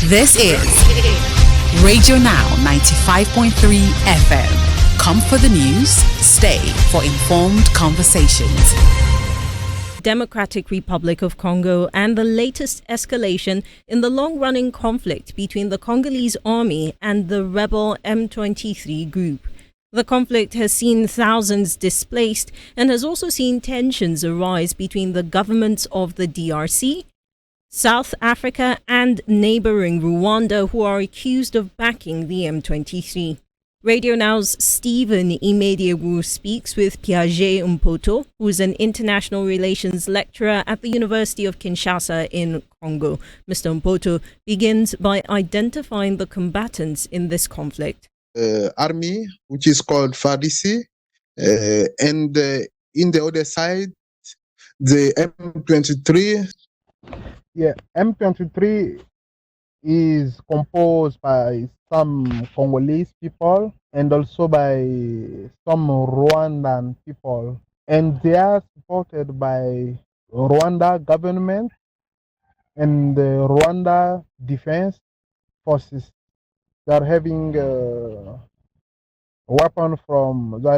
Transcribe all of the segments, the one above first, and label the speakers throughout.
Speaker 1: This is Radio Now 95.3 FM. Come for the news, stay for informed conversations.
Speaker 2: Democratic Republic of Congo and the latest escalation in the long-running conflict between the Congolese army and the rebel M23 group. The conflict has seen thousands displaced and has also seen tensions arise between the governments of the DRC, South Africa and neighboring Rwanda, who are accused of backing the M23. Radio Now's Stephen Imediegwu speaks with Piaget Mpoto, who is an international relations lecturer at the University of Kinshasa in Congo. Mr. Mpoto begins by identifying the combatants in this conflict.
Speaker 3: Army, which is called FARDC, and in the other side, the M23.
Speaker 4: Yeah, M23 is composed by some Congolese people and also by some Rwandan people, and they are supported by Rwanda government and the Rwanda defense forces. They are having they are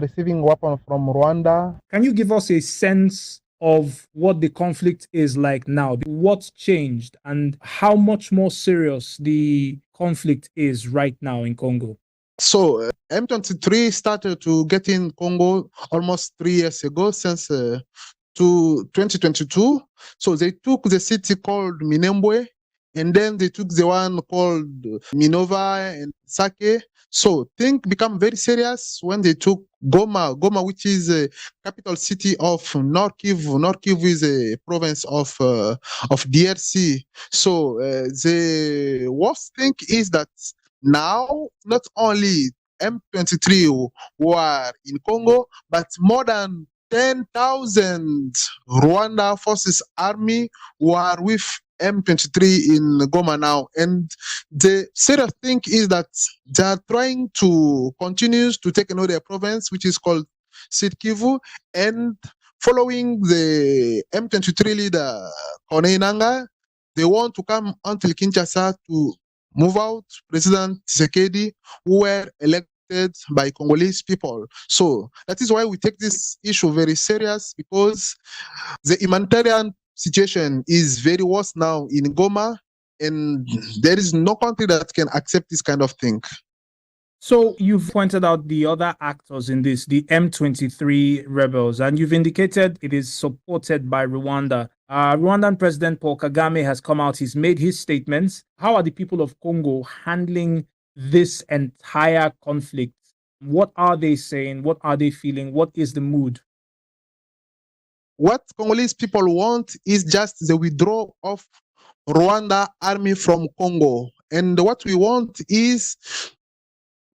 Speaker 4: receiving weapons from Rwanda.
Speaker 5: Can you give us a sense of what the conflict is like now? What's changed and how much more serious the conflict is right now in Congo?
Speaker 3: So M23 started to get in Congo almost 3 years ago, since to 2022. So they took the city called Minembwe, and then they took the one called Minova and Sake. So things become very serious when they took Goma, which is a capital city of North Kivu. North Kivu is a province of DRC. So the worst thing is that now not only M23 who are in Congo, but more than 10,000 Rwanda forces army who are with M23 in Goma now. And the serious thing is that they are trying to continue to take another province, which is called Sud Kivu, and following the M23 leader, Corneille Nangaa, they want to come until Kinshasa to move out President Tshisekedi, who were elected by Congolese people. So that is why we take this issue very serious, because the humanitarian situation is very worse now in Goma, and there is no country that can accept this kind of thing.
Speaker 5: So you've pointed out the other actors in this, the M23 rebels, and you've indicated it is supported by Rwanda. Rwandan President Paul Kagame has come out, he's made his statements. How are the people of Congo handling this entire conflict? What are they saying? What are they feeling? What is the mood?
Speaker 3: What Congolese people want is just the withdrawal of Rwanda army from Congo. And what we want is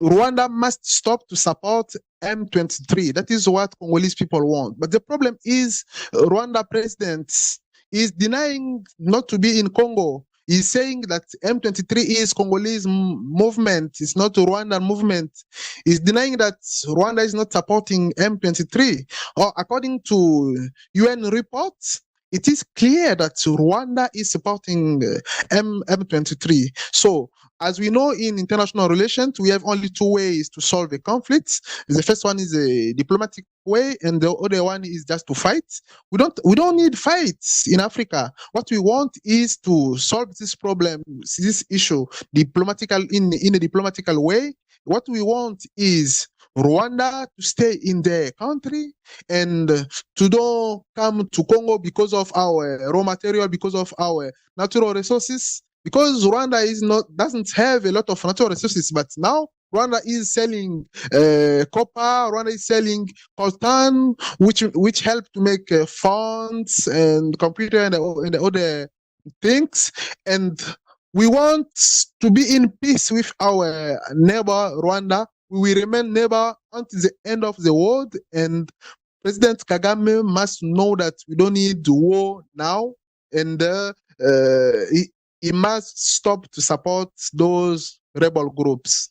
Speaker 3: Rwanda must stop to support M23. That is what Congolese people want. But the problem is Rwanda president is denying not to be in Congo. He's saying that M23 is Congolese movement, it's not a Rwandan movement. He's denying that Rwanda is not supporting M23. Or according to UN reports, it is clear that Rwanda is supporting M23. So, as we know in international relations, we have only two ways to solve a conflict. The first one is a diplomatic way, and the other one is just to fight. We don't need fights in Africa. What we want is to solve this problem, this issue, in a diplomatical way. What we want is Rwanda to stay in their country and to don't come to Congo because of our raw material, because of our natural resources. Because Rwanda doesn't have a lot of natural resources, but now Rwanda is selling copper. Rwanda is selling coltan, which help to make phones and computer and other things. And we want to be in peace with our neighbor Rwanda. We will remain neighbor until the end of the world. And President Kagame must know that we don't need war now, and he must stop to support those rebel groups.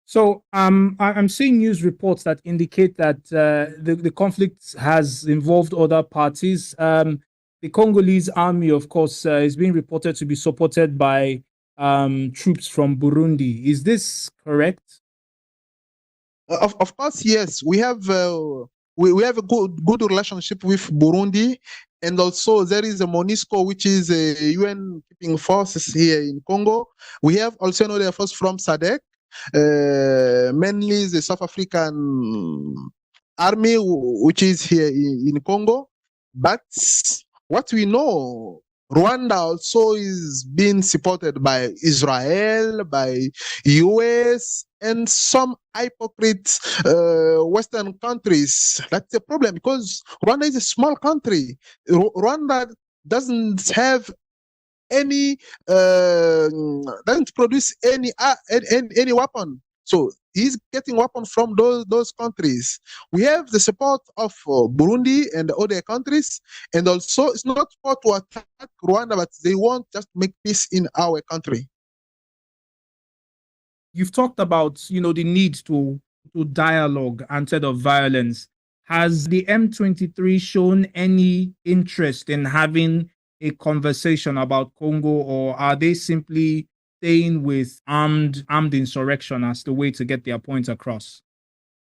Speaker 5: So I'm seeing news reports that indicate that the conflict has involved other parties. The Congolese army, of course, is being reported to be supported by troops from Burundi. Is this correct?
Speaker 3: Of course, yes. We have we have a good relationship with Burundi, and also there is a MONUSCO, which is a UN keeping forces here in Congo. We have also another force from SADC, mainly the South African army, which is here in Congo. But what we know, Rwanda also is being supported by Israel, by US, and some hypocrite Western countries. That's a problem because Rwanda is a small country. Rwanda doesn't have any, doesn't produce any weapon. So he's getting weapons from those countries. We have the support of Burundi and other countries, and also it's not for to attack Rwanda, but they want just to make peace in our country.
Speaker 5: You've talked about, the need to dialogue instead of violence. Has the M23 shown any interest in having a conversation about Congo, or are they simply staying with armed insurrection as the way to get their point across?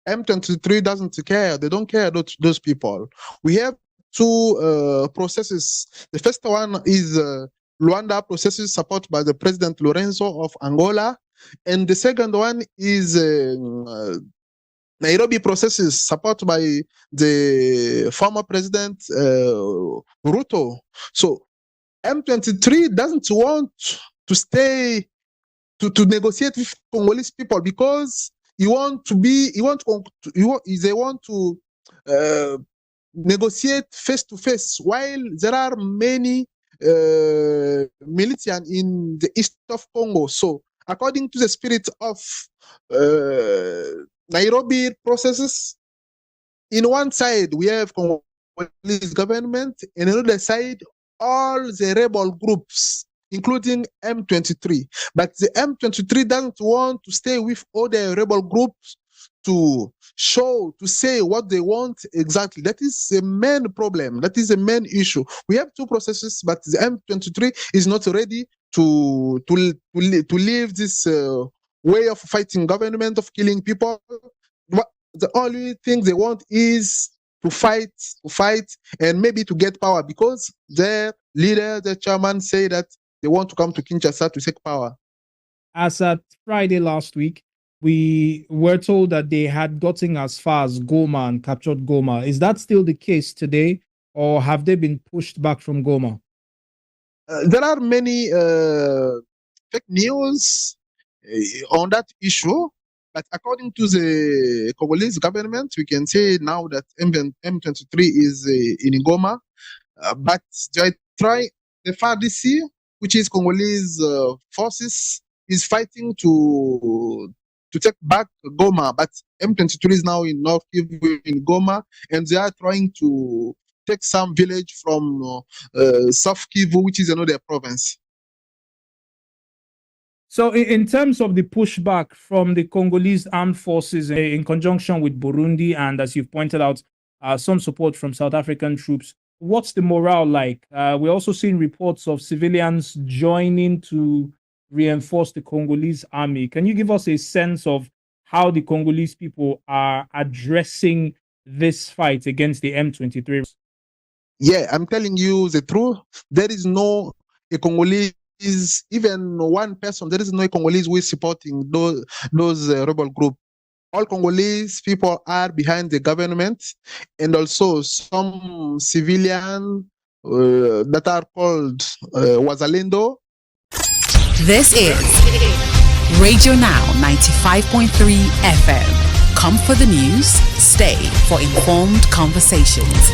Speaker 3: M23 doesn't care. They don't care those people. We have two processes. The first one is Luanda processes supported by the President Lorenzo of Angola. And the second one is Nairobi processes supported by the former President Ruto. So M23 doesn't want to stay to negotiate with Congolese people because they want to negotiate face to face, while there are many militias in the east of Congo. So according to the spirit of Nairobi processes, in one side we have Congolese government, and on the other side all the rebel groups, including M23. But the M23 doesn't want to stay with all the rebel groups to say what they want exactly. That is the main problem. That is the main issue. We have two processes, but the M23 is not ready to leave this way of fighting government, of killing people. The only thing they want is to fight, and maybe to get power, because their leader, the chairman, say that they want to come to Kinshasa to take power.
Speaker 5: As at Friday last week, we were told that they had gotten as far as Goma and captured Goma. Is that still the case today, or have they been pushed back from Goma?
Speaker 3: There are many fake news on that issue, but according to the Congolese government, we can say now that M23 is in Goma, but they try the FARDC, which is Congolese forces, is fighting to take back Goma, but M23 is now in North Kivu, in Goma, and they are trying to take some village from South Kivu, which is another province.
Speaker 5: So in terms of the pushback from the Congolese armed forces in conjunction with Burundi, and as you've pointed out, some support from South African troops, what's the morale like? We're also seeing reports of civilians joining to reinforce the Congolese army. Can you give us a sense of how the Congolese people are addressing this fight against the M23?
Speaker 3: Yeah, I'm telling you the truth. There is no a Congolese, even one person, there is no Congolese who is supporting those rebel groups. All Congolese people are behind the government, and also some civilian that are called Wazalendo.
Speaker 1: This is Radio Now 95.3 FM. Come for the news, stay for informed conversations.